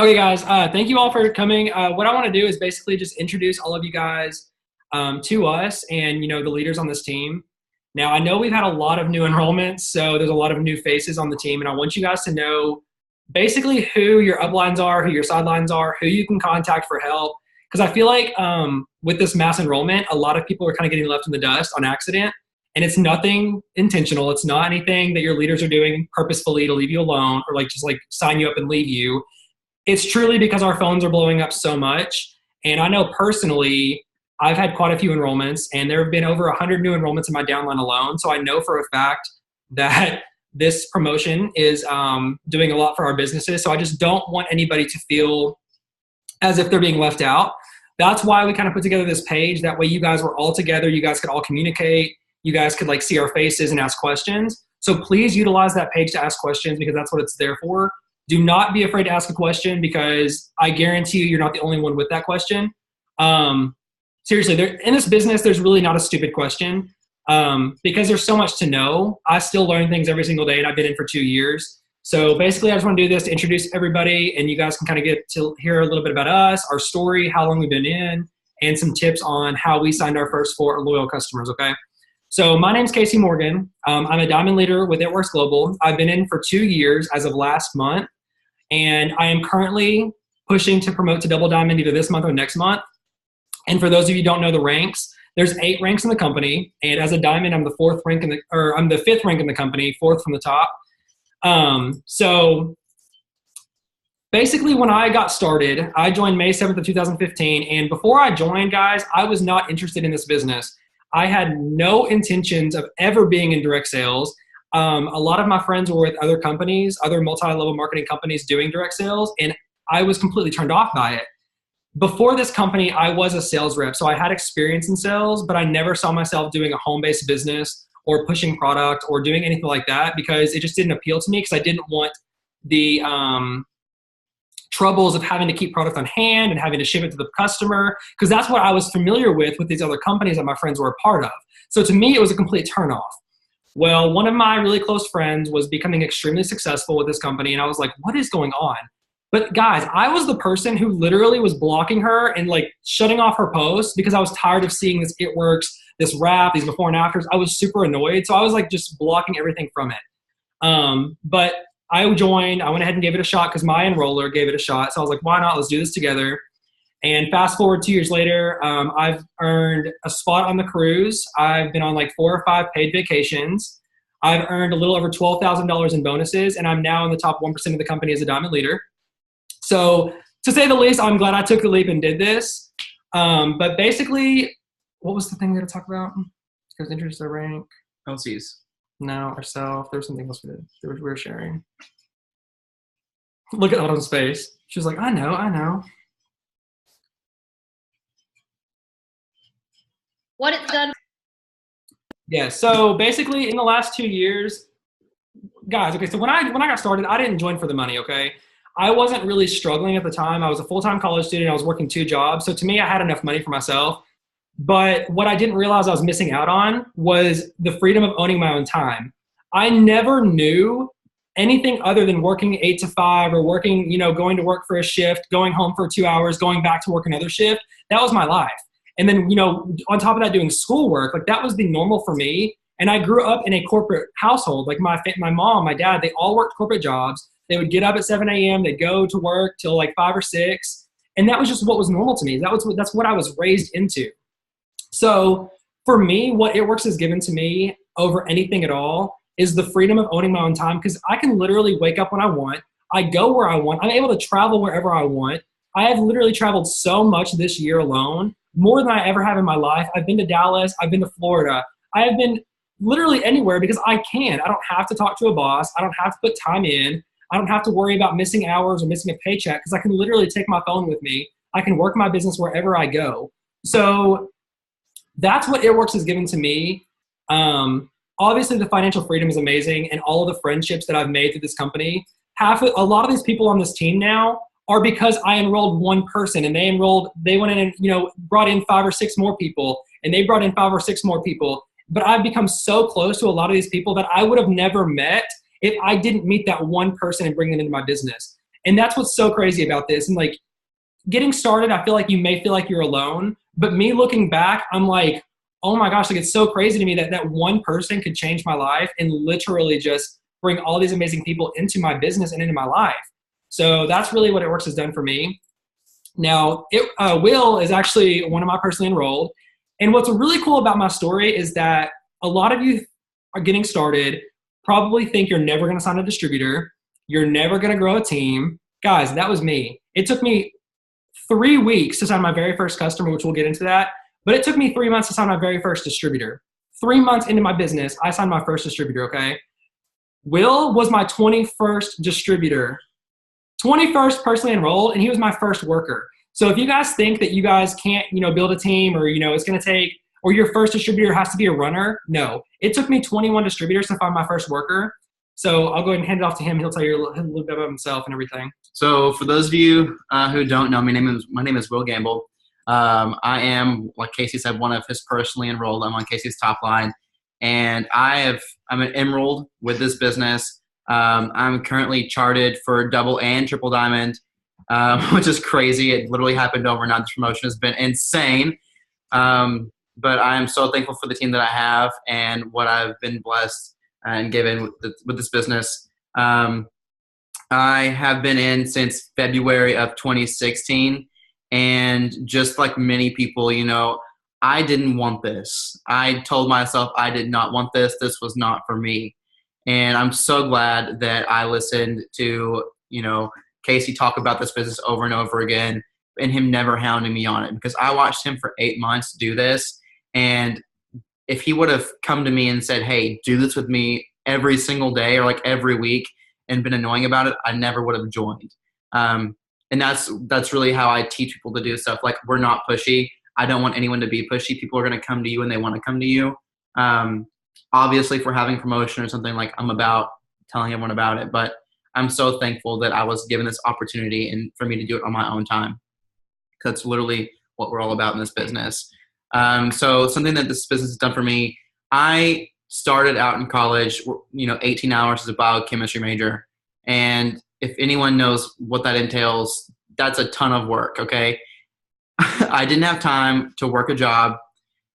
Okay, guys, thank you all for coming. What I want to do is basically just introduce all of you guys to us and, the leaders on this team. Now, I know we've had a lot of new enrollments, so there's a lot of new faces on the team, and I want you guys to know basically who your uplines are, who your sidelines are, who you can contact for help. Because I feel like with this mass enrollment, a lot of people are kind of getting left in the dust on accident, and it's nothing intentional. It's not anything that your leaders are doing purposefully to leave you alone or just sign you up and leave you. It's truly because our phones are blowing up so much. And I know personally, I've had quite a few enrollments, and there have been over 100 new enrollments in my downline alone. So I know for a fact that this promotion is doing a lot for our businesses. So I just don't want anybody to feel as if they're being left out. That's why we kind of put together this page. That way you guys were all together. You guys could all communicate. You guys could see our faces and ask questions. So please utilize that page to ask questions, because that's what it's there for. Do not be afraid to ask a question, because I guarantee you're not the only one with that question. Seriously, in this business, there's really not a stupid question because there's so much to know. I still learn things every single day, and I've been in for 2 years. So basically, I just want to do this to introduce everybody, and you guys can kind of get to hear a little bit about us, our story, how long we've been in, and some tips on how we signed our first 4 loyal customers, okay? So my name's Casey Morgan. I'm a Diamond Leader with It Works Global. I've been in for 2 years as of last month. And I am currently pushing to promote to Double Diamond either this month or next month. And for those of you who don't know the ranks, there's 8 ranks in the company. And as a Diamond, I'm the 5th rank in the company, 4th from the top. So basically, when I got started, I joined May 7th of 2015. And before I joined, guys, I was not interested in this business. I had no intentions of ever being in direct sales. A lot of my friends were with other companies, other multi-level marketing companies doing direct sales, and I was completely turned off by it. Before this company, I was a sales rep, so I had experience in sales, but I never saw myself doing a home-based business or pushing product or doing anything like that, because it just didn't appeal to me, because I didn't want the troubles of having to keep product on hand and having to ship it to the customer, because that's what I was familiar with these other companies that my friends were a part of. So to me, it was a complete turnoff. Well, one of my really close friends was becoming extremely successful with this company, and I was like, what is going on? But guys, I was the person who literally was blocking her and shutting off her posts because I was tired of seeing this It Works, this rap, these before and afters. I was super annoyed. So I was just blocking everything from it. But I went ahead and gave it a shot because my enroller gave it a shot. So I was like, why not? Let's do this together. And fast forward 2 years later, I've earned a spot on the cruise. I've been on 4 or 5 paid vacations. I've earned a little over $12,000 in bonuses, and I'm now in the top 1% of the company as a Diamond Leader. So to say the least, I'm glad I took the leap and did this. But basically, what was the thing we had to talk about? Because introduce the rank. LCs. No, ourselves. There was something else we were sharing. Look at Autumn's face. She was like, I know. What it's done. Yeah, so basically in the last 2 years, guys, okay, so when I got started, I didn't join for the money, okay? I wasn't really struggling at the time. I was a full-time college student. I was working 2 jobs. So to me, I had enough money for myself. But what I didn't realize I was missing out on was the freedom of owning my own time. I never knew anything other than working 8 to 5 or working, going to work for a shift, going home for 2 hours, going back to work another shift. That was my life. And then, on top of that, doing schoolwork, that was the normal for me. And I grew up in a corporate household. My mom, my dad, they all worked corporate jobs. They would get up at 7 a.m. They'd go to work till 5 or 6. And that was just what was normal to me. That's what I was raised into. So for me, what It Works has given to me over anything at all is the freedom of owning my own time, because I can literally wake up when I want. I go where I want. I'm able to travel wherever I want. I have literally traveled so much this year alone, more than I ever have in my life. I've been to Dallas. I've been to Florida. I have been literally anywhere because I can. I don't have to talk to a boss. I don't have to put time in. I don't have to worry about missing hours or missing a paycheck because I can literally take my phone with me. I can work my business wherever I go. So that's what It Works has given to me. Obviously, the financial freedom is amazing, and all of the friendships that I've made through this company. A lot of these people on this team now are because I enrolled one person, and they went in and brought in 5 or 6 more people, and they brought in 5 or 6 more people. But I've become so close to a lot of these people that I would have never met if I didn't meet that one person and bring them into my business. And that's what's so crazy about this. And like getting started, I feel like you may feel like you're alone, but me looking back, I'm like, oh my gosh, like it's so crazy to me that that one person could change my life and literally just bring all these amazing people into my business and into my life. So that's really what It Works has done for me. Now, Will is actually one of my personally enrolled. And what's really cool about my story is that a lot of you are getting started, probably think you're never going to sign a distributor. You're never going to grow a team. Guys, that was me. It took me 3 weeks to sign my very first customer, which we'll get into that. But it took me 3 months to sign my very first distributor. 3 months into my business, I signed my first distributor, okay? Will was my 21st distributor. 21st personally enrolled, and he was my first worker. So if you guys think that you guys can't, build a team, or, it's going to take, or your first distributor has to be a runner, no. It took me 21 distributors to find my first worker. So I'll go ahead and hand it off to him. He'll tell you a little bit about himself and everything. So for those of you who don't know, my name is Will Gamble. I am, like Casey said, one of his personally enrolled. I'm on Casey's top line, and I'm enrolled with this business. I'm currently charted for double and triple diamond, which is crazy. It literally happened overnight. This promotion has been insane. But I'm so thankful for the team that I have and what I've been blessed and given with this business. I have been in since February of 2016. And just like many people, I didn't want this. I told myself I did not want this. This was not for me. And I'm so glad that I listened to, Casey talk about this business over and over again and him never hounding me on it, because I watched him for 8 months do this. And if he would have come to me and said, hey, do this with me every single day or like every week and been annoying about it, I never would have joined. And that's really how I teach people to do stuff. Like, we're not pushy. I don't want anyone to be pushy. People are going to come to you and they want to come to you. Obviously, if we're having promotion or something, like, I'm about telling everyone about it. But I'm so thankful that I was given this opportunity and for me to do it on my own time. That's literally what we're all about in this business. So something that this business has done for me, I started out in college, 18 hours as a biochemistry major. And if anyone knows what that entails, that's a ton of work, okay? I didn't have time to work a job,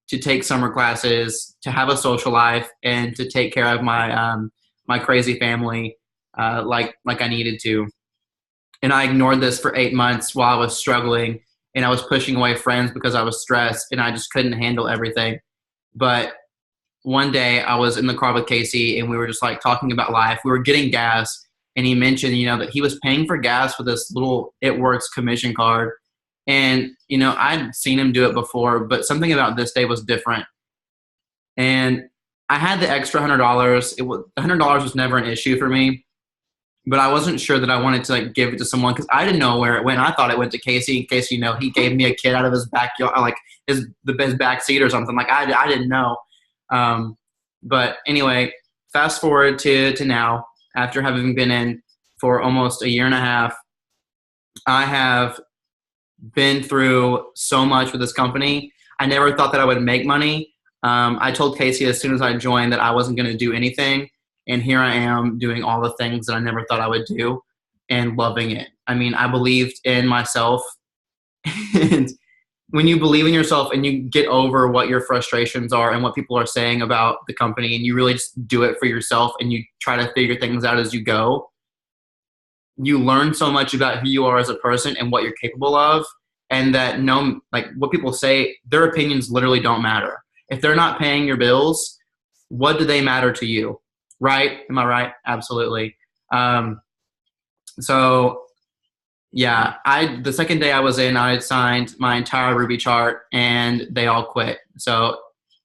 to take summer classes, to have a social life, and to take care of my my crazy family like I needed to. And I ignored this for 8 months while I was struggling, and I was pushing away friends because I was stressed and I just couldn't handle everything. But one day I was in the car with Casey and we were just like talking about life. We were getting gas. And he mentioned, that he was paying for gas with this little It Works commission card. And, I'd seen him do it before, but something about this day was different. And I had the extra $100. $100 was never an issue for me, but I wasn't sure that I wanted to give it to someone because I didn't know where it went. I thought it went to Casey in case, he gave me a kid out of his backyard, like his back seat or something. Like I didn't know. But anyway, fast forward to now. After having been in for almost a year and a half, I have been through so much with this company. I never thought that I would make money. I told Casey as soon as I joined that I wasn't going to do anything. And here I am doing all the things that I never thought I would do and loving it. I mean, I believed in myself. And when you believe in yourself and you get over what your frustrations are and what people are saying about the company, and you really just do it for yourself and you try to figure things out as you go, you learn so much about who you are as a person and what you're capable of. And that what people say, their opinions literally don't matter. If they're not paying your bills, what do they matter to you? Right? Am I right? Absolutely. So yeah, the second day I was in, I had signed my entire Ruby chart and they all quit. So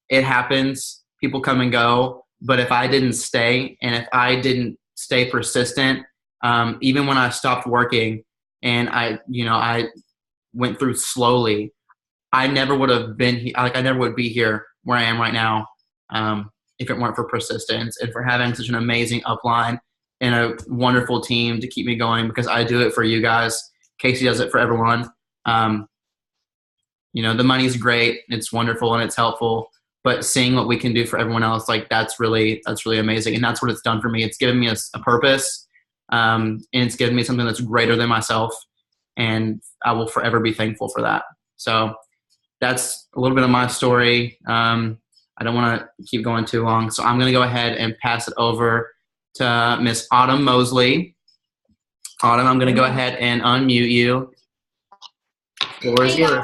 it happens. People come and go. But if I didn't stay and if I didn't stay persistent, even when I stopped working and I went through slowly, I never would have been I never would be here where I am right now if it weren't for persistence and for having such an amazing upline and a wonderful team to keep me going, because I do it for you guys. Casey does it for everyone. The money's great. It's wonderful and it's helpful, but seeing what we can do for everyone else, that's really amazing. And that's what it's done for me. It's given me a purpose. And it's given me something that's greater than myself, and I will forever be thankful for that. So that's a little bit of my story. I don't want to keep going too long, so I'm going to go ahead and pass it over to Miss Autumn Mosley. Autumn, I'm going to go ahead and unmute you. The floor is yours.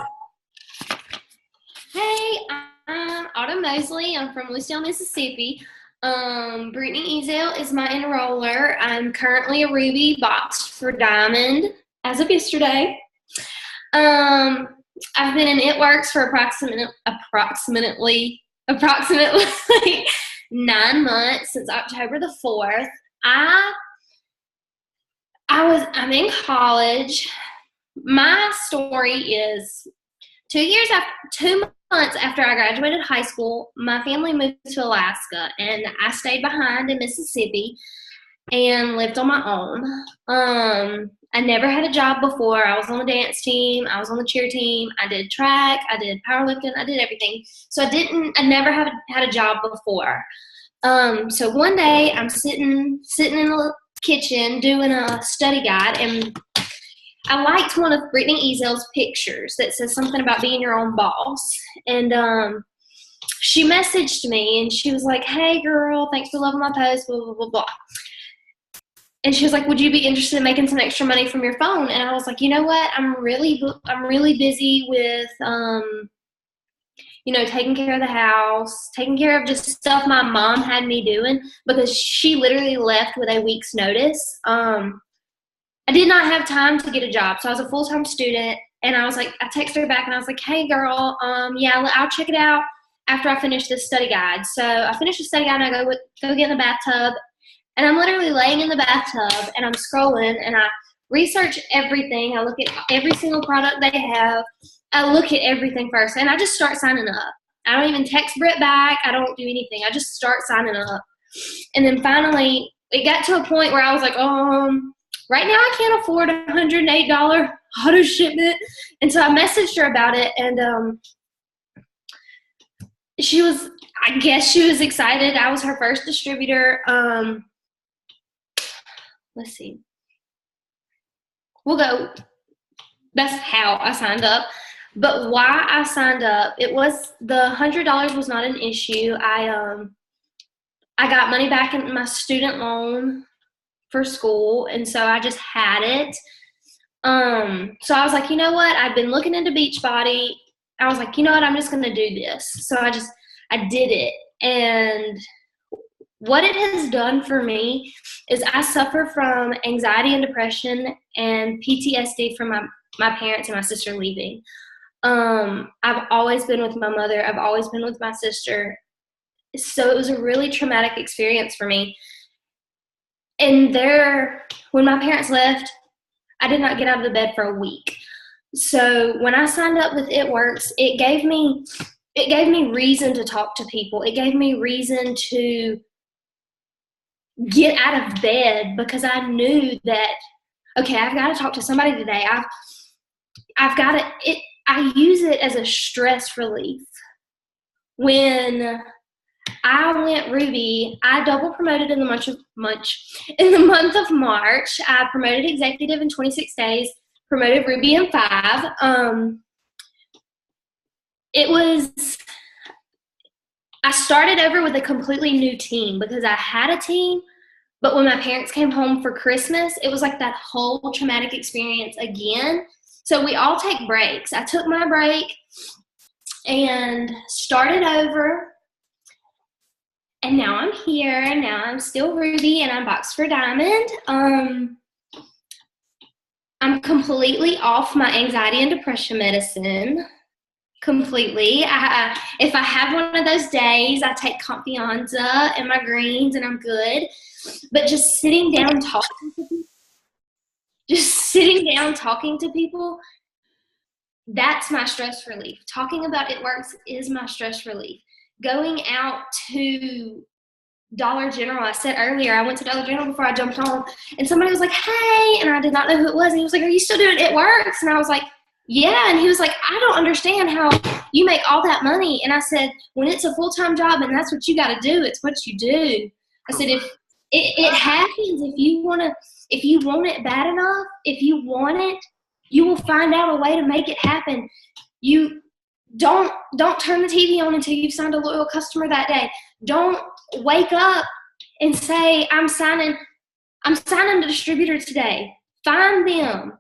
Hey, I'm Autumn Mosley. I'm from Lucille, Mississippi. Brittany Ezel is my enroller. I'm currently a Ruby, boxed for Diamond as of yesterday. I've been in It Works for approximately 9 months, since October the 4th. I'm in college. My story is 2 months after I graduated high school, my family moved to Alaska, and I stayed behind in Mississippi and lived on my own. I never had a job before. I was on the dance team. I was on the cheer team. I did track. I did powerlifting. I did everything. So I never had a job before. So one day I'm sitting in the kitchen doing a study guide, and I liked one of Brittany Ezel's pictures that says something about being your own boss. And she messaged me, and she was like, "Hey girl, thanks for loving my post, blah, blah, blah, blah." And she was like, "Would you be interested in making some extra money from your phone?" And I was like, "You know what? I'm really busy with, taking care of the house, taking care of just stuff my mom had me doing, because she literally left with a week's notice. I did not have time to get a job. So I was a full-time student, and I texted her back, and I was like, "Hey girl, yeah, I'll check it out after I finish this study guide." So I finished the study guide, and I go get in the bathtub, and I'm literally laying in the bathtub, and I'm scrolling, and I research everything. I look at every single product they have. I look at everything first, and I just start signing up. I don't even text Britt back. I don't do anything. I just start signing up. And then finally, it got to a point where I was like, right now I can't afford a $108 auto shipment. And so I messaged her about it, and I guess she was excited. I was her first distributor. Let's see. That's how I signed up. But why I signed up, the $100 was not an issue. I got money back in my student loan for school, and so I just had it. So I was like, you know what? I've been looking into Beachbody. I was like, you know what? I'm just going to do this. So I did it. And what it has done for me is I suffer from anxiety and depression and PTSD from my parents and my sister leaving. I've always been with my mother. I've always been with my sister. So it was a really traumatic experience for me. And when my parents left, I did not get out of the bed for a week. So when I signed up with It Works, it gave me reason to talk to people. It gave me reason to get out of bed, because I knew that, okay, I've got to talk to somebody today. I use it as a stress relief. When I went Ruby, I double promoted in the month of March. I promoted executive in 26 days, promoted Ruby in 5. I started over with a completely new team, because I had a team, but when my parents came home for Christmas, it was like that whole traumatic experience again. So we all take breaks. I took my break and started over. And now I'm here. Now I'm still Ruby, and I'm boxed for Diamond. I'm completely off my anxiety and depression medicine. Completely. If I have one of those days, I take Confianza and my greens, and I'm good. But just sitting down talking to people, that's my stress relief. Talking about It Works is my stress relief. Going out to Dollar General, I said earlier, I went to Dollar General before I jumped on, and somebody was like, "Hey," and I did not know who it was, and he was like, "Are you still doing It Works?" And I was like, "Yeah," and he was like, "I don't understand how you make all that money." And I said, "When it's a full-time job and that's what you got to do, it's what you do." I said, if it happens, if you want to If you want it bad enough, if you want it, you will find out a way to make it happen. You don't turn the TV on until you've signed a loyal customer that day. Don't wake up and say, I'm signing the distributor today. Find them.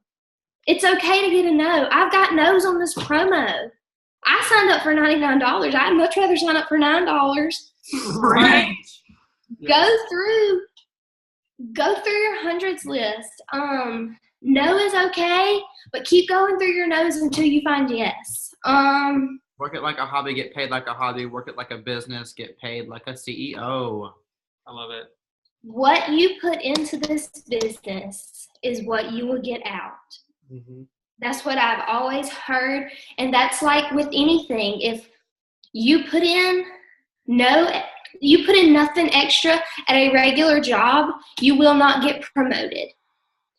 It's okay to get a no. I've got no's on this promo. I signed up for $99. I'd much rather sign up for $9. Right. Go through your hundreds list. No is okay, but keep going through your no's until you find yes. Work it like a hobby, get paid like a hobby. Work it like a business, get paid like a CEO. I love it. What you put into this business is what you will get out. Mm-hmm. That's what I've always heard, and that's like with anything. If you put in nothing extra at a regular job, you will not get promoted.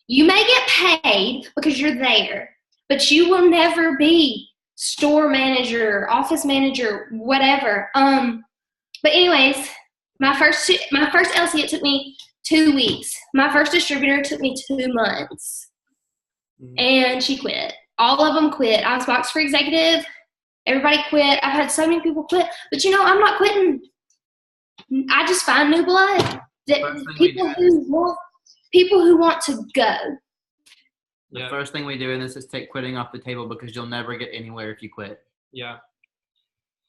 You may get paid because you're there, but you will never be store manager, office manager, whatever. But anyways, my first LC, it took me 2 weeks. My first distributor took me 2 months. And she quit. All of them quit. I was box for executive. Everybody quit. I've had so many people quit. But I'm not quitting. I just find new blood. People who want to go. The first thing we do in this is take quitting off the table because you'll never get anywhere if you quit. Yeah.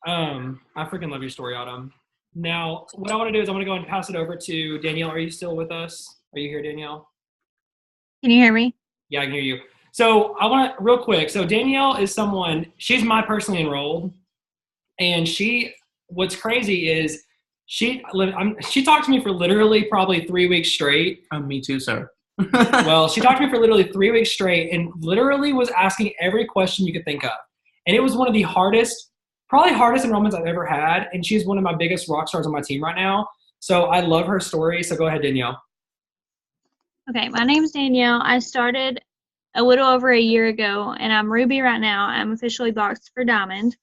I freaking love your story, Autumn. Now, what I want to do is I'm going to go and pass it over to Danielle. Are you still with us? Are you here, Danielle? Can you hear me? Yeah, I can hear you. So I want to, real quick, so Danielle is she's my personally enrolled, and what's crazy is she talked to me for literally probably 3 weeks straight. Me too, sir. Well, she talked to me for literally 3 weeks straight and literally was asking every question you could think of. And it was one of the probably hardest enrollments I've ever had, and she's one of my biggest rock stars on my team right now. So I love her story, so go ahead, Danielle. Okay, my name's Danielle. I started a little over a year ago, and I'm Ruby right now. I'm officially boxed for Diamond.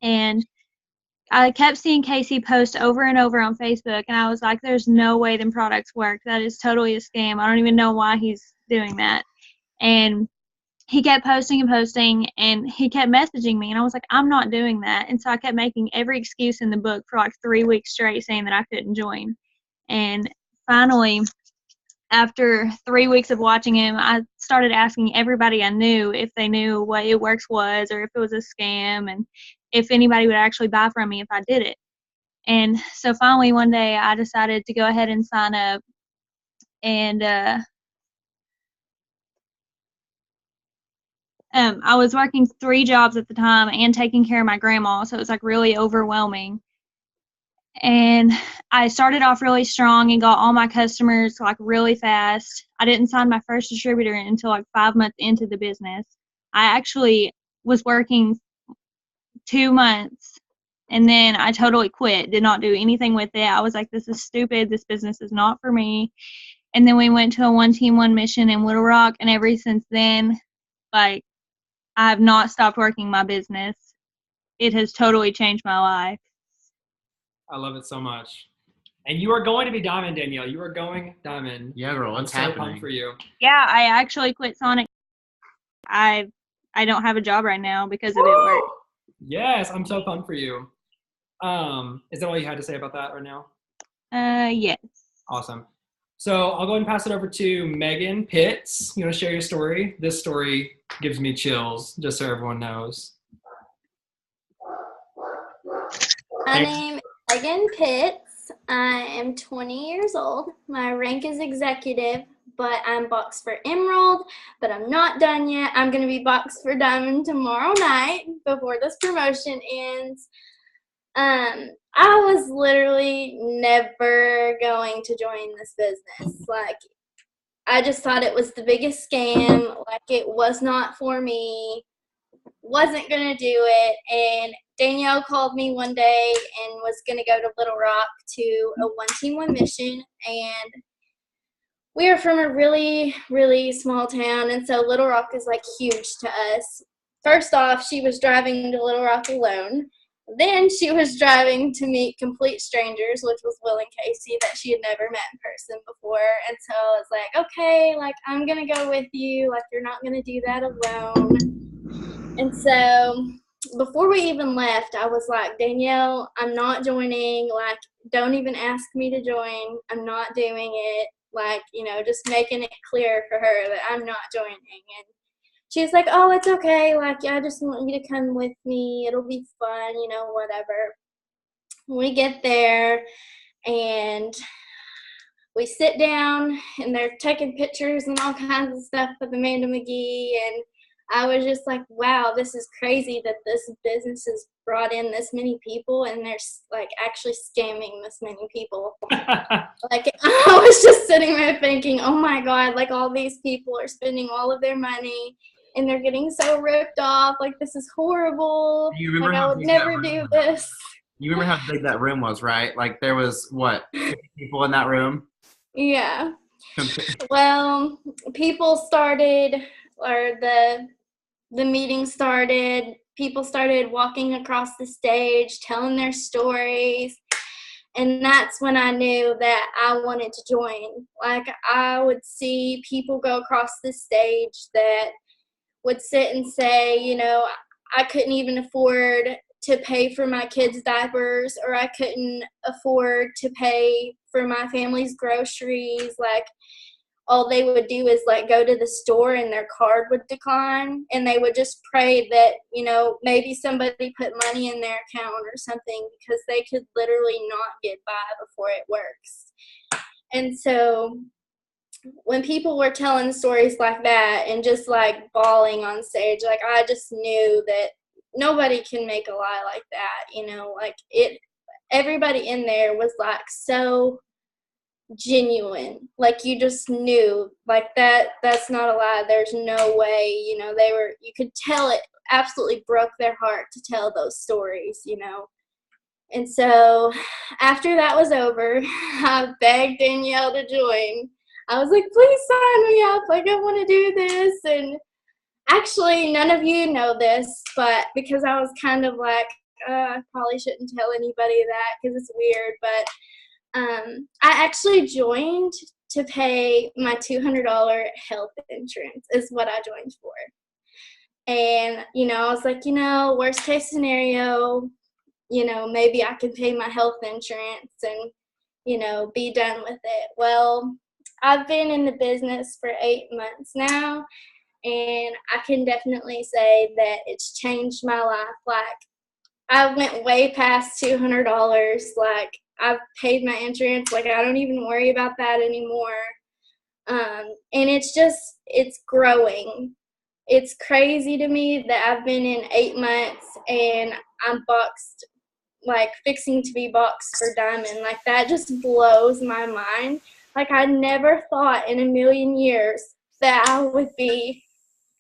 And I kept seeing Casey post over and over on Facebook, and I was like, there's no way them products work. That is totally a scam. I don't even know why he's doing that. And he kept posting and posting, and he kept messaging me, and I was like, I'm not doing that. And so I kept making every excuse in the book for like 3 weeks straight saying that I couldn't join. And finally, after 3 weeks of watching him, I started asking everybody I knew if they knew what It Works was or if it was a scam and if anybody would actually buy from me if I did it. And so finally one day I decided to go ahead and sign up. And I was working 3 jobs at the time and taking care of my grandma, so it was like really overwhelming. And I started off really strong and got all my customers like really fast. I didn't sign my first distributor until like 5 months into the business. I actually was working 2 months and then I totally quit, did not do anything with it. I was like, this is stupid. This business is not for me. And then we went to a One Team, One Mission in Little Rock. And ever since then, like, I have not stopped working my business. It has totally changed my life. I love it so much. And you are going to be Diamond, Danielle. You are going Diamond. Yeah, girl, what's I'm so happening? pumped for you. Yeah, I actually quit Sonic. I don't have a job right now because of It Works. Yes, I'm so pumped for you. Is that all you had to say about that right now? Yes. Awesome. So I'll go ahead and pass it over to Megan Pitts. You want to share your story? This story gives me chills, just so everyone knows. My name is Megan Pitts. I am 20 years old. My rank is executive, but I'm boxed for Emerald, but I'm not done yet. I'm going to be boxed for Diamond tomorrow night before this promotion ends. I was literally never going to join this business. Like, I just thought it was the biggest scam. Like, it was not for me. Wasn't going to do it. And Danielle called me one day and was going to go to Little Rock to a One Team, One Mission. And we are from a really, really small town. And so Little Rock is like huge to us. First off, she was driving to Little Rock alone. Then she was driving to meet complete strangers, which was Will and Casey, that she had never met in person before. And so I was like, okay, like, I'm going to go with you. Like, you're not going to do that alone. And so before we even left, I was like, Danielle, I'm not joining. Like, don't even ask me to join. I'm not doing it. Like, you know, just making it clear for her that I'm not joining. And she was like, oh, it's okay. Like, I just want you to come with me. It'll be fun, you know, whatever. We get there, and we sit down, and they're taking pictures and all kinds of stuff with Amanda McGee. And I was just like, wow, this is crazy that this business has brought in this many people, and they're, like, actually scamming this many people. Like, I was just sitting there thinking, oh, my God, like, all these people are spending all of their money, and they're getting so ripped off. Like, this is horrible. You remember like, I would never do this. You remember how big that room was, right? Like, there was, what, 50 people in that room? Yeah. Well, people started, or the meeting started. People started walking across the stage, telling their stories. And that's when I knew that I wanted to join. Like, I would see people go across the stage that would sit and say, you know, I couldn't even afford to pay for my kids' diapers, or I couldn't afford to pay for my family's groceries. Like, all they would do is, like, go to the store and their card would decline, and they would just pray that, you know, maybe somebody put money in their account or something, because they could literally not get by before it works. And so when people were telling stories like that and just, like, bawling on stage, like, I just knew that nobody can make a lie like that, you know, like, everybody in there was, like, so genuine. Like, you just knew, like, that's not a lie. There's no way, you know, you could tell it absolutely broke their heart to tell those stories, you know. And so after that was over, I begged Danielle to join. I was like, please sign me up. Like, I want to do this. And actually, none of you know this, but because I was kind of like, I probably shouldn't tell anybody that because it's weird. But I actually joined to pay my $200 health insurance is what I joined for. And, you know, I was like, you know, worst case scenario, you know, maybe I can pay my health insurance and, you know, be done with it. Well, I've been in the business for 8 months now, and I can definitely say that it's changed my life. Like, I went way past $200. Like, I've paid my insurance. Like, I don't even worry about that anymore. And it's growing. It's crazy to me that I've been in 8 months and I'm boxed, like, fixing to be boxed for Diamond. Like, that just blows my mind. Like, I never thought in a million years that I would be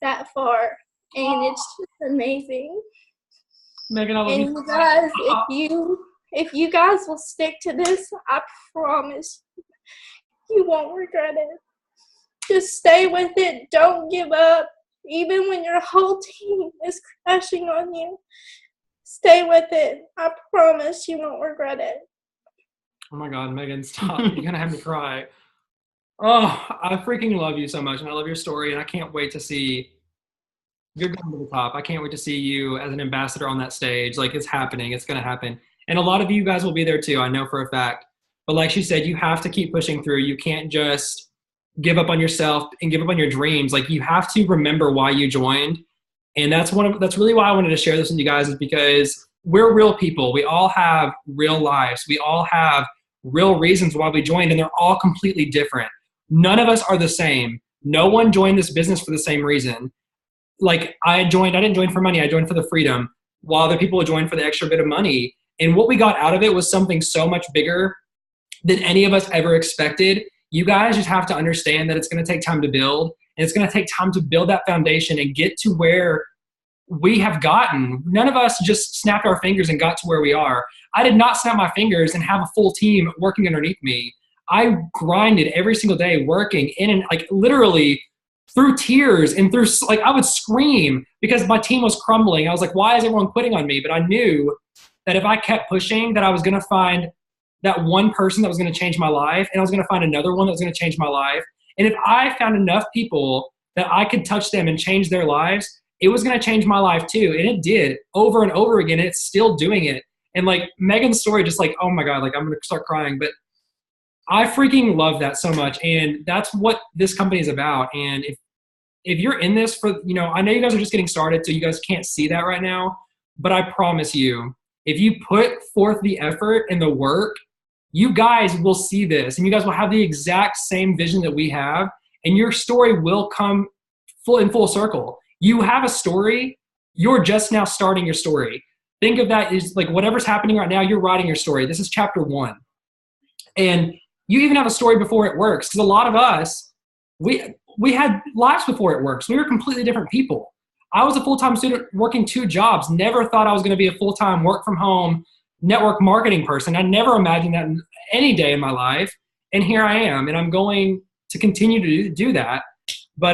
that far. And it's just amazing. Megan, I love and you. you guys, if you guys will stick to this, I promise you won't regret it. Just stay with it. Don't give up. Even when your whole team is crashing on you, stay with it. I promise you won't regret it. Oh my God, Megan, stop. You're going to have me cry. Oh, I freaking love you so much, and I love your story, and I can't wait to see you're going to the top. I can't wait to see you as an ambassador on that stage. Like, it's happening. It's going to happen. And a lot of you guys will be there too, I know for a fact. But like she said, you have to keep pushing through. You can't just give up on yourself and give up on your dreams. Like, you have to remember why you joined. And that's really why I wanted to share this with you guys, is because we're real people. We all have real lives. We all have real reasons why we joined, and they're all completely different. None of us are the same. No one joined this business for the same reason. Like, I didn't join for money. I joined for the freedom, while other people joined for the extra bit of money. And what we got out of it was something so much bigger than any of us ever expected. You guys just have to understand that it's going to take time to build, and it's going to take time to build that foundation and get to where we have gotten. None of us just snapped our fingers and got to where we are. I did not snap my fingers and have a full team working underneath me. I grinded every single day, working in and, like, literally through tears and through, like, I would scream because my team was crumbling. I was like, why is everyone quitting on me? But I knew that if I kept pushing, that I was going to find that one person that was going to change my life, and I was going to find another one that was going to change my life. And if I found enough people that I could touch them and change their lives, it was going to change my life too. And it did over and over again. It's still doing it. And like Megan's story, just like, oh my God, like I'm going to start crying. But I freaking love that so much. And that's what this company is about. And if you're in this for, you know, I know you guys are just getting started, so you guys can't see that right now. But I promise you, if you put forth the effort and the work, you guys will see this, and you guys will have the exact same vision that we have, and your story will come full circle. You have a story. You're just now starting your story. Think of that as like whatever's happening right now, you're writing your story. This is chapter 1. And you even have a story before it works, because a lot of us, we had lives before it works. We were completely different people. I was a full-time student working 2 jobs, never thought I was going to be a full-time work-from-home network marketing person. I never imagined that any day in my life. And here I am, and I'm going to continue to do that. But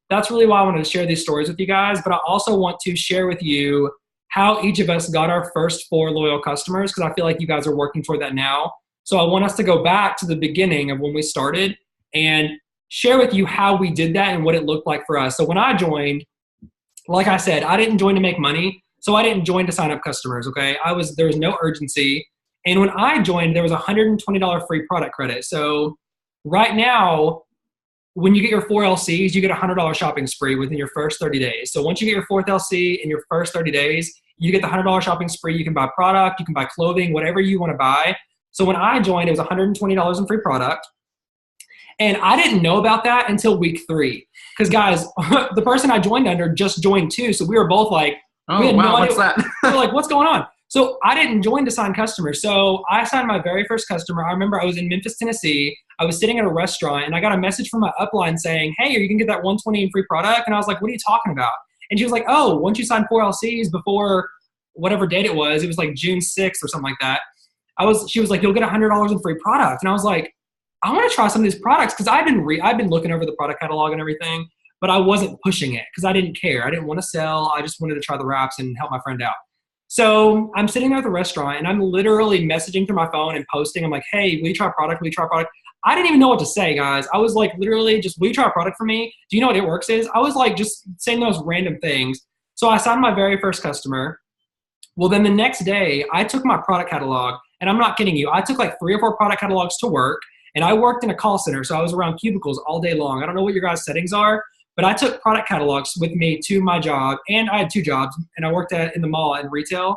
that's really why I wanted to share these stories with you guys. But I also want to share with you how each of us got our first 4 loyal customers, because I feel like you guys are working toward that now. So I want us to go back to the beginning of when we started and share with you how we did that and what it looked like for us. So when I joined, like I said, I didn't join to make money. So I didn't join to sign up customers, okay? There was no urgency. And when I joined, there was a $120 free product credit. So right now, when you get your 4 LCs, you get a $100 shopping spree within your first 30 days. So once you get your 4th LC in your first 30 days, you get the $100 shopping spree. You can buy product, you can buy clothing, whatever you want to buy. So when I joined, it was $120 in free product. And I didn't know about that until week 3. Because guys, the person I joined under just joined too. So we were both like, Oh, we had wow, no what's idea. that? We were like, what's going on? So I didn't join to sign customers. So I signed my very first customer. I remember I was in Memphis, Tennessee. I was sitting at a restaurant, and I got a message from my upline saying, hey, are you going to get that 120 in free product? And I was like, what are you talking about? And she was like, oh, once you sign 4 LCs before whatever date it was like June 6th or something like that. She was like, you'll get $100 in free product. And I was like, I want to try some of these products, because I've been looking over the product catalog and everything, but I wasn't pushing it because I didn't care. I didn't want to sell. I just wanted to try the wraps and help my friend out. So I'm sitting there at the restaurant, and I'm literally messaging through my phone and posting. I'm like, hey, will you try a product? Will you try a product? I didn't even know what to say, guys. I was like, literally just, will you try a product for me? Do you know what It Works is? I was like just saying those random things. So I signed my very first customer. Well, then the next day, I took my product catalog, and I'm not kidding you. I took like 3 or 4 product catalogs to work, and I worked in a call center, so I was around cubicles all day long. I don't know what your guys' settings are, but I took product catalogs with me to my job, and I had 2 jobs, and I worked in the mall and retail.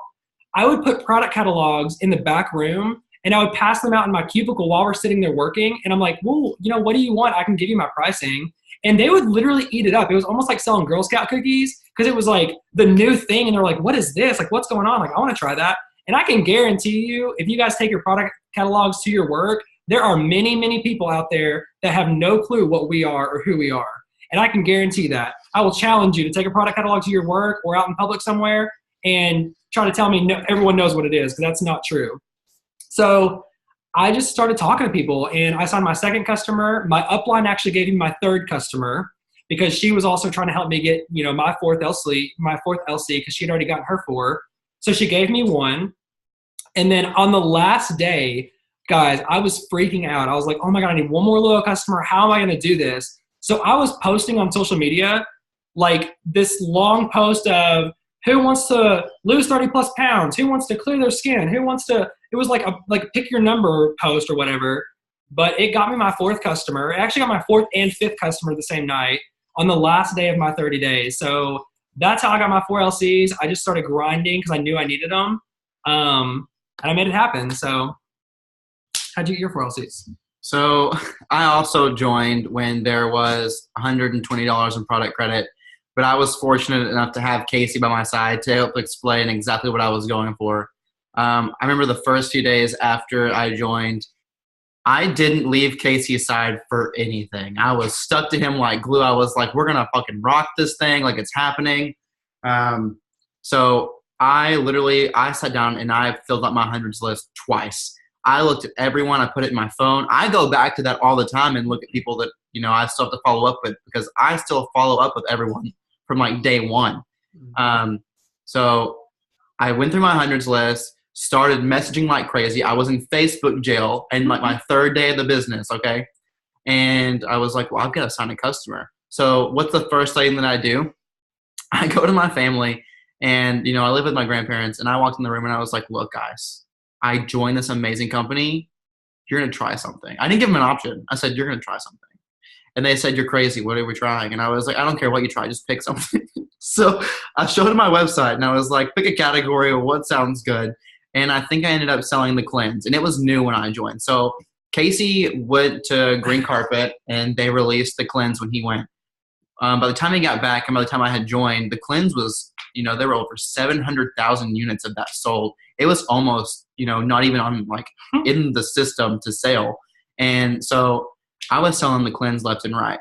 I would put product catalogs in the back room, and I would pass them out in my cubicle while we're sitting there working. And I'm like, well, you know, what do you want? I can give you my pricing. And they would literally eat it up. It was almost like selling Girl Scout cookies, because it was like the new thing. And they're like, what is this? Like, what's going on? Like, I want to try that. And I can guarantee you, if you guys take your product catalogs to your work, there are many, many people out there that have no clue what we are or who we are. And I can guarantee that. I will challenge you to take a product catalog to your work or out in public somewhere and try to tell me no, everyone knows what it is, because that's not true. So I just started talking to people, and I signed my second customer. My upline actually gave me my 3rd customer, because she was also trying to help me get, you know, my 4th LC, because she'd already gotten her 4. So she gave me 1. And then on the last day, guys, I was freaking out. I was like, oh my God, I need 1 more loyal customer. How am I going to do this? So I was posting on social media, like this long post of who wants to lose 30 plus pounds? Who wants to clear their skin? It was like a pick your number post or whatever, but it got me my 4th customer. It actually got my 4th and 5th customer the same night on the last day of my 30 days. So that's how I got my 4 LCs. I just started grinding because I knew I needed them. And I made it happen. So how'd you get your 4 LCs? So I also joined when there was $120 in product credit, but I was fortunate enough to have Casey by my side to help explain exactly what I was going for. I remember the first few days after I joined, I didn't leave Casey aside for anything. I was stuck to him like glue. I was like, we're going to fucking rock this thing like it's happening. So I sat down and I filled up my hundreds list twice. I looked at everyone. I put it in my phone. I go back to that all the time and look at people that, you know, I still have to follow up with, because I still follow up with everyone from like day one. So I went through my hundreds list, started messaging like crazy. I was in Facebook jail and like my third day of the business, okay? And I was like, well, I've got to sign a customer. So what's the first thing that I do? I go to my family and, you know, I live with my grandparents, and I walked in the room and I was like, look, guys, I joined this amazing company. You're going to try something. I didn't give them an option. I said, you're going to try something. And they said, you're crazy. What are we trying? And I was like, I don't care what you try. Just pick something. So I showed them my website and I was like, pick a category of what sounds good. And I think I ended up selling the cleanse. And it was new when I joined. So Casey went to Green Carpet and they released the cleanse when he went. By the time he got back and by the time I had joined, the cleanse was, you know, there were over 700,000 units of that sold. It was almost, you know, not even on like in the system to sell. And so I was selling the cleanse left and right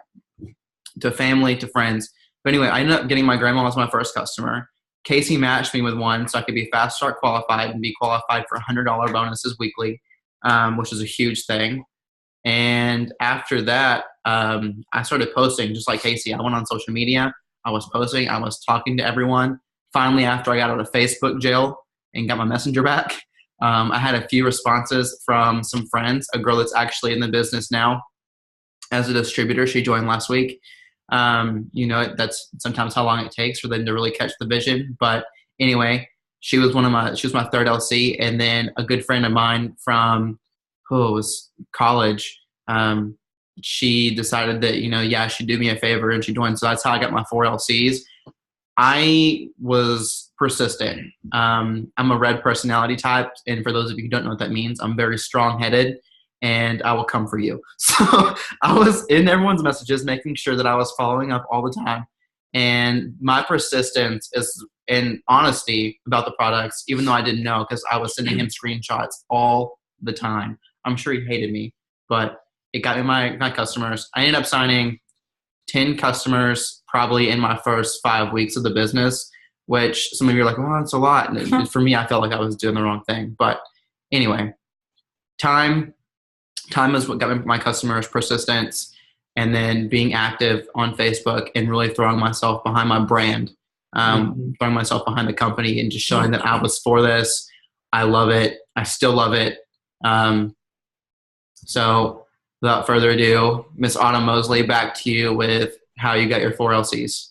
to family, to friends. But anyway, I ended up getting my grandma as my first customer. Casey matched me with one so I could be Fast Start qualified and be qualified for $100 bonuses weekly, which is a huge thing. And after that, I started posting just like Casey. I went on social media. I was posting. I was talking to everyone. Finally, after I got out of Facebook jail and got my messenger back, I had a few responses from some friends, a girl that's actually in the business now as a distributor. She joined last week. You know, that's sometimes how long it takes for them to really catch the vision. But anyway, she was my third LC. And then a good friend of mine from it was college, she decided that, you know, yeah, she'd do me a favor and she joined. So that's how I got my 4 LCs. I was persistent. I'm a red personality type. And for those of you who don't know what that means, I'm very strong-headed and I will come for you. So I was in everyone's messages, making sure that I was following up all the time. And my persistence is in honesty about the products, even though I didn't know, because I was sending him screenshots all the time. I'm sure he hated me, but it got me my customers. I ended up signing 10 customers probably in my first 5 weeks of the business, which some of you are like, well, that's a lot. And for me, I felt like I was doing the wrong thing. But anyway, time is what got me my customers, persistence, and then being active on Facebook and really throwing myself behind my brand, throwing myself behind the company and just showing that I was for this. I love it. I still love it. So without further ado, Miss Autumn Mosley, back to you with how you got your 4 LCs.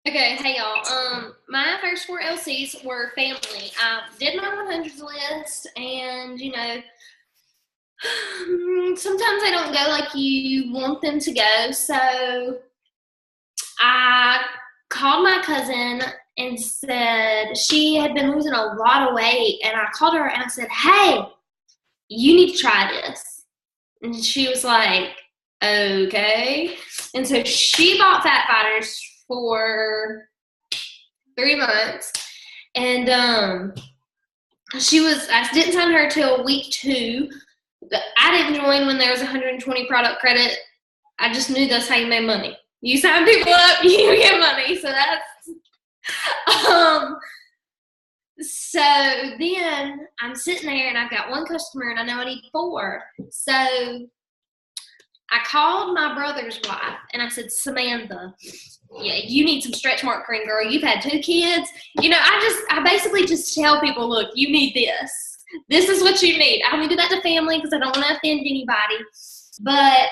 Okay, hey y'all. My first 4 LCs were family. I did my 100s list, and you know, sometimes they don't go like you want them to go. So I called my cousin and said she had been losing a lot of weight, and I called her and I said, hey, you need to try this. And she was like, okay. And so she bought Fat Fighters for 3 months, and I didn't sign her till week 2. I didn't join when there was 120 product credit. I just knew that's how you made money. You sign people up, you get money. So that's so then I'm sitting there and I've got 1 customer and I know I need 4. So I called my brother's wife and I said, Samantha, yeah, you need some stretch mark cream, girl. You've had 2 kids. You know, I basically just tell people, look, you need this. This is what you need. I only do that to family because I don't want to offend anybody. But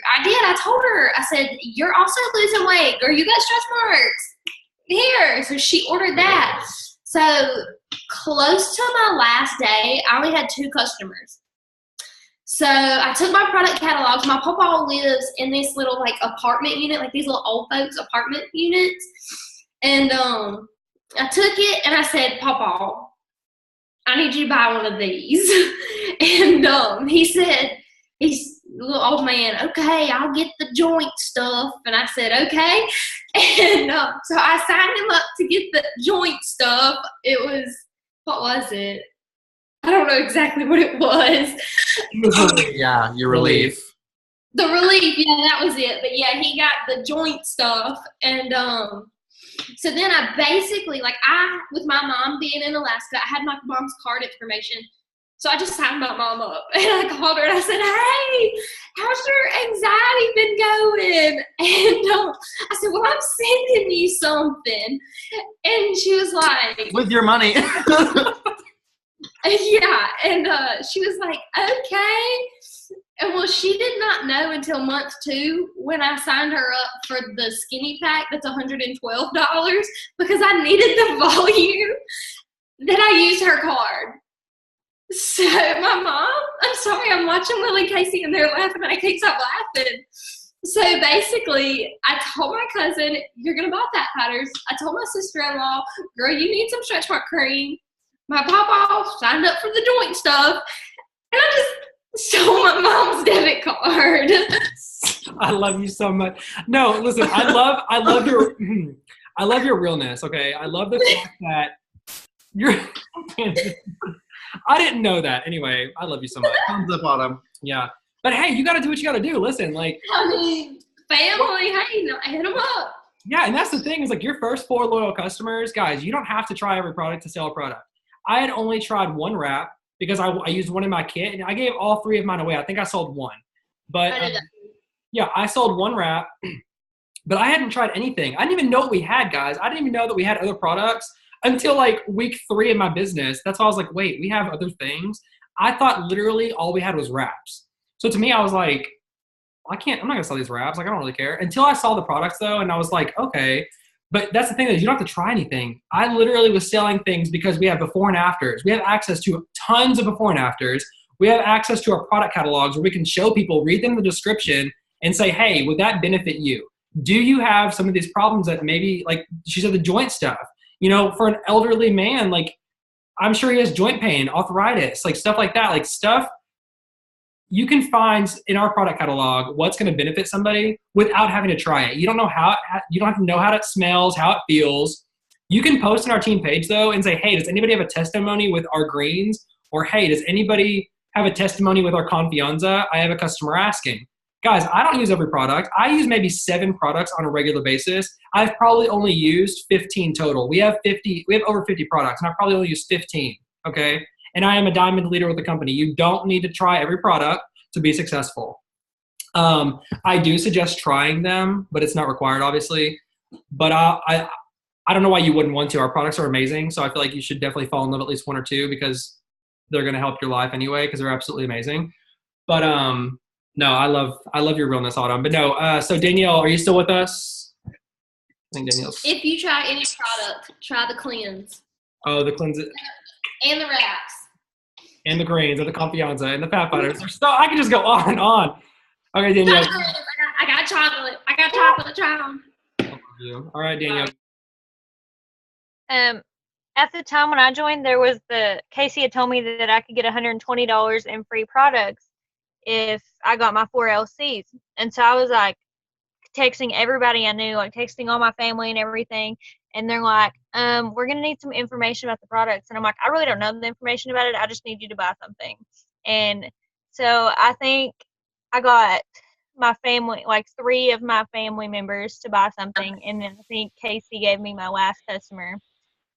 I did. I told her, I said, you're also losing weight, girl. You got stretch marks. Here. So she ordered that. So close to my last day, I only had 2 customers. So I took my product catalogs. My papa lives in this little like apartment unit, like these little old folks apartment units. And I took it and I said, Papa, I need you to buy one of these. And he said, he's a little old man, okay, I'll get the joint stuff. And I said, okay. And so I signed him up to get the joint stuff. It was, what was it? I don't know exactly what it was. Yeah, your relief. The relief, yeah, that was it. But yeah, he got the joint stuff. And so then I basically, with my mom being in Alaska, I had my mom's card information. So I just signed my mom up and I called her and I said, hey, how's your anxiety been going? And I said, well, I'm sending you something. And she was like, With your money. yeah. And she was like, okay. And well, she did not know until month 2 when I signed her up for the skinny pack that's $112 because I needed the volume that I used her card. So my mom, I'm sorry, I'm watching Will and Casey and they're laughing and I can't stop laughing. So basically, I told my cousin, you're going to buy fat powders. I told my sister-in-law, girl, you need some stretch mark cream. My papa signed up for the joint stuff. And I just stole my mom's debit card. I love you so much. No, listen, I love your realness. Okay. I love the fact that you're, I didn't know that. Anyway, I love you so much. Thumbs up, Autumn. Yeah. But hey, you got to do what you got to do. Listen, like, I mean, family, hey, no, hit them up. yeah. And that's the thing is like your first 4 loyal customers, guys, you don't have to try every product to sell a product. I had only tried one wrap because I used one in my kit and I gave all 3 of mine away. I think I sold 1, but yeah, I sold 1 wrap, but I hadn't tried anything. I didn't even know what we had, guys. I didn't even know that we had other products until like week 3 in my business. That's why I was like, wait, we have other things. I thought literally all we had was wraps. So to me, I was like, I'm not gonna sell these wraps. Like, I don't really care. Until I saw the products though, and I was like, okay. But that's the thing is you don't have to try anything. I literally was selling things because we have before and afters. We have access to tons of before and afters. We have access to our product catalogs where we can show people, read them the description and say, hey, would that benefit you? Do you have some of these problems that maybe, like she said, the joint stuff? You know, for an elderly man, like I'm sure he has joint pain, arthritis, like stuff like that, like stuff you can find in our product catalog what's going to benefit somebody without having to try it. You don't know you don't have to know how it smells, how it feels. You can post on our team page though and say, hey, does anybody have a testimony with our greens? Or hey, does anybody have a testimony with our Confianza? I have a customer asking. Guys, I don't use every product. I use maybe 7 products on a regular basis. I've probably only used 15 total. We have over 50 products and I probably only use 15, okay? And I am a diamond leader with the company. You don't need to try every product to be successful. I do suggest trying them, but it's not required, obviously. But I don't know why you wouldn't want to. Our products are amazing, so I feel like you should definitely fall in love with at least 1 or 2 because they're going to help your life anyway because they're absolutely amazing. But no, I love your realness, Autumn. But no, so Danielle, are you still with us? I think Danielle's. If you try any product, try the cleanse. Oh, the cleanse. And the wraps. And the greens, and the Confianza, and the fat butters. So I can just go on and on. Okay, Danielle. I got chocolate. I got chocolate. Try them. All right, Danielle. At the time when I joined, there was Casey had told me that I could get $120 in free products if I got my 4 LCs. And so I was like texting everybody I knew, like texting all my family and everything. And they're like, we're going to need some information about the products. And I'm like, I really don't know the information about it. I just need you to buy something. And so I think I got my family, like 3 of my family members to buy something. And then I think Casey gave me my last customer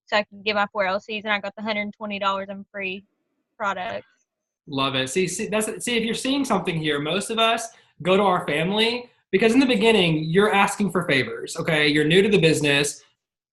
so I could get my 4 LCs. And I got the $120 in free products. Love it. See, if you're seeing something here, most of us go to our family because in the beginning, you're asking for favors, okay? You're new to the business.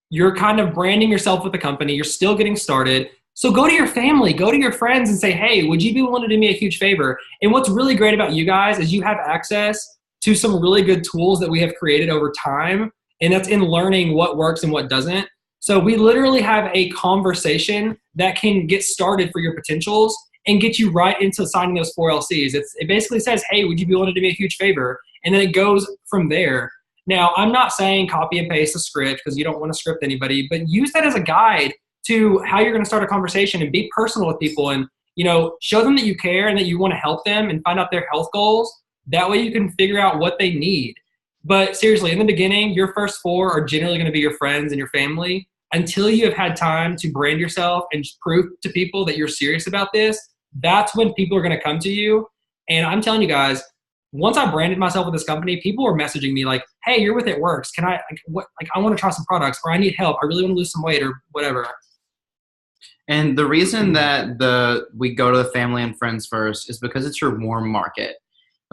You're kind of branding yourself with the company. You're still getting started. So go to your family, go to your friends and say, hey, would you be willing to do me a huge favor? And what's really great about you guys is you have access to some really good tools that we have created over time. And that's in learning what works and what doesn't. So we literally have a conversation that can get started for your potentials and get you right into signing those 4 LCs. It basically says, hey, would you be willing to do me a huge favor? And then it goes from there. Now, I'm not saying copy and paste a script because you don't want to script anybody, but use that as a guide to how you're going to start a conversation and be personal with people and, show them that you care and that you want to help them and find out their health goals. That way you can figure out what they need. But seriously, in the beginning, your first 4 are generally going to be your friends and your family until you have had time to brand yourself and prove to people that you're serious about this. That's when people are going to come to you. And I'm telling you guys, once I branded myself with this company, people were messaging me like, hey, you're with It Works. Can I want to try some products or I need help. I really want to lose some weight or whatever. And the reason that we go to the family and friends first is because it's your warm market.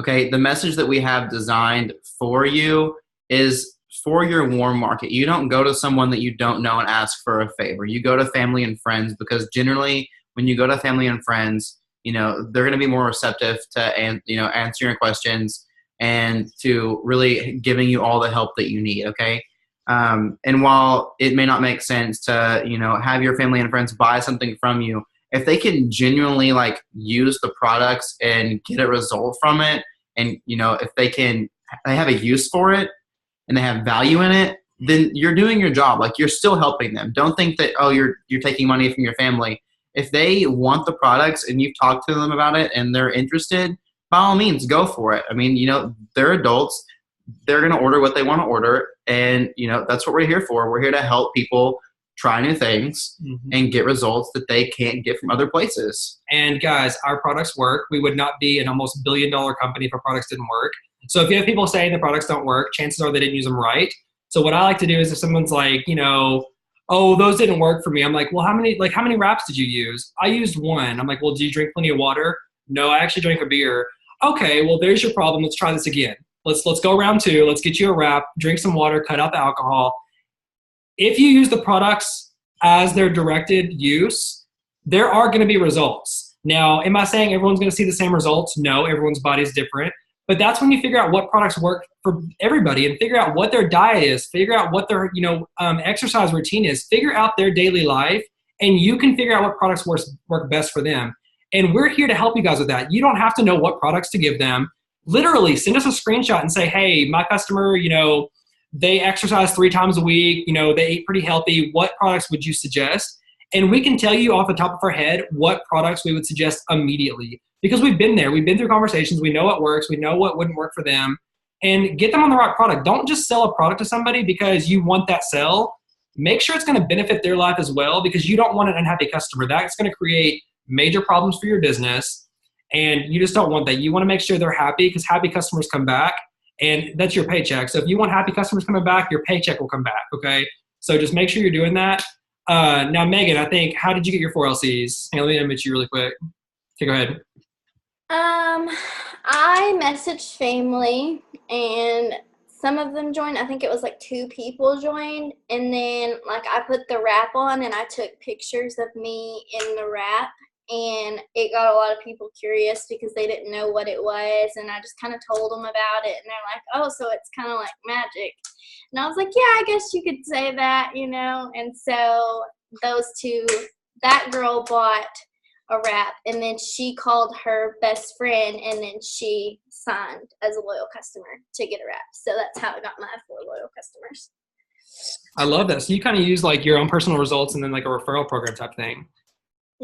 Okay, the message that we have designed for you is for your warm market. You don't go to someone that you don't know and ask for a favor. You go to family and friends because generally when you go to family and friends, they're going to be more receptive to answering your questions and to really giving you all the help that you need. Okay. And while it may not make sense to, have your family and friends buy something from you, if they can genuinely use the products and get a result from it, and, if they have a use for it and they have value in it, then you're doing your job. You're still helping them. Don't think that, oh, you're taking money from your family. If they want the products and you've talked to them about it and they're interested, by all means, go for it. I mean, they're adults. They're going to order what they want to order. And, that's what we're here for. We're here to help people try new things and get results that they can't get from other places. And guys, our products work. We would not be an almost $1 billion company if our products didn't work. So if you have people saying the products don't work, chances are they didn't use them right. So what I like to do is if someone's like, oh, those didn't work for me. I'm like, well, how many wraps did you use? I used one. I'm like, well, do you drink plenty of water? No, I actually drank a beer. Okay, well, there's your problem. Let's try this again. Let's go round 2. Let's get you a wrap, drink some water, cut out the alcohol. If you use the products as their directed use, there are going to be results. Now, am I saying everyone's going to see the same results? No, everyone's body is different. But that's when you figure out what products work for everybody and figure out what their diet is, figure out what their exercise routine is, figure out their daily life, and you can figure out what products work best for them. And we're here to help you guys with that. You don't have to know what products to give them. Literally, send us a screenshot and say, hey, my customer, they exercise 3 times a week, they eat pretty healthy. What products would you suggest? And we can tell you off the top of our head what products we would suggest immediately. Because we've been there. We've been through conversations. We know what works. We know what wouldn't work for them. And get them on the right product. Don't just sell a product to somebody because you want that sell. Make sure it's going to benefit their life as well, because you don't want an unhappy customer. That's going to create major problems for your business. And you just don't want that. You want to make sure they're happy, because happy customers come back. And that's your paycheck. So if you want happy customers coming back, your paycheck will come back, okay? So just make sure you're doing that. Now, Megan, I think, how did you get your 4 LCs? Hey, let me unmute you really quick. Okay, go ahead. I messaged family, and some of them joined. I think it was 2 people joined. And then, I put the wrap on, and I took pictures of me in the wrap. And it got a lot of people curious because they didn't know what it was. And I just kind of told them about it. And they're like, oh, so it's kind of like magic. And I was like, yeah, I guess you could say that, And so those 2, that girl bought a wrap. And then she called her best friend. And then she signed as a loyal customer to get a wrap. So that's how I got my 4 loyal customers. I love that. So you kind of use your own personal results and then a referral program type thing.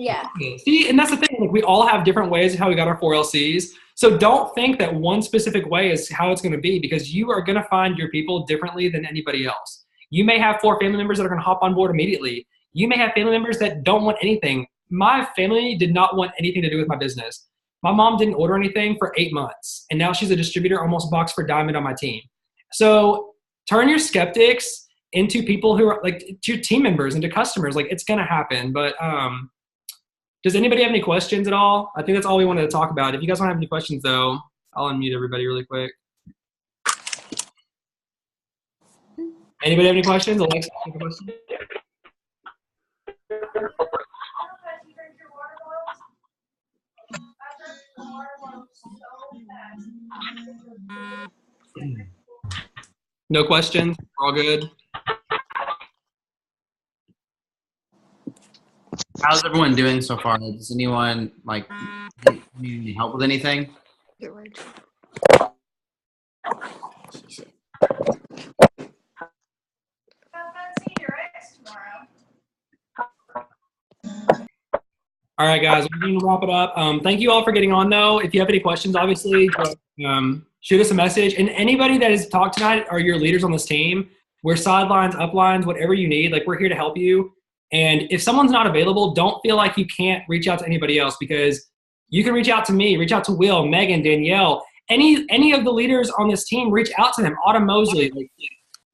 Yeah. See, and that's the thing. We all have different ways of how we got our 4 LCs. So don't think that one specific way is how it's going to be, because you are going to find your people differently than anybody else. You may have 4 family members that are going to hop on board immediately. You may have family members that don't want anything. My family did not want anything to do with my business. My mom didn't order anything for 8 months, and now she's a distributor, almost box for diamond on my team. So turn your skeptics into people who are to your team members, into customers. It's going to happen. But does anybody have any questions at all? I think that's all we wanted to talk about. If you guys don't have any questions, though, I'll unmute everybody really quick. Anybody have any questions? Alexa, have a question? No questions? We're all good? How's everyone doing so far? Does anyone need any help with anything? All right, guys, we're going to wrap it up. Thank you all for getting on, though. If you have any questions, obviously, shoot us a message. And anybody that has talked tonight are your leaders on this team. We're sidelines, uplines, whatever you need. We're here to help you. And if someone's not available, don't feel like you can't reach out to anybody else, because you can reach out to me, reach out to Will, Megan, Danielle, any of the leaders on this team. Reach out to them. Autumn Mosley.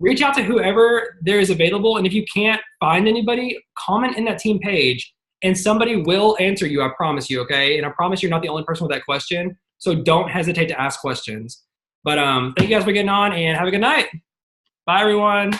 Reach out to whoever there is available. And if you can't find anybody, comment in that team page. and somebody will answer you, I promise you, okay? And I promise you're not the only person with that question, so don't hesitate to ask questions. But thank you guys for getting on, and have a good night. Bye, everyone.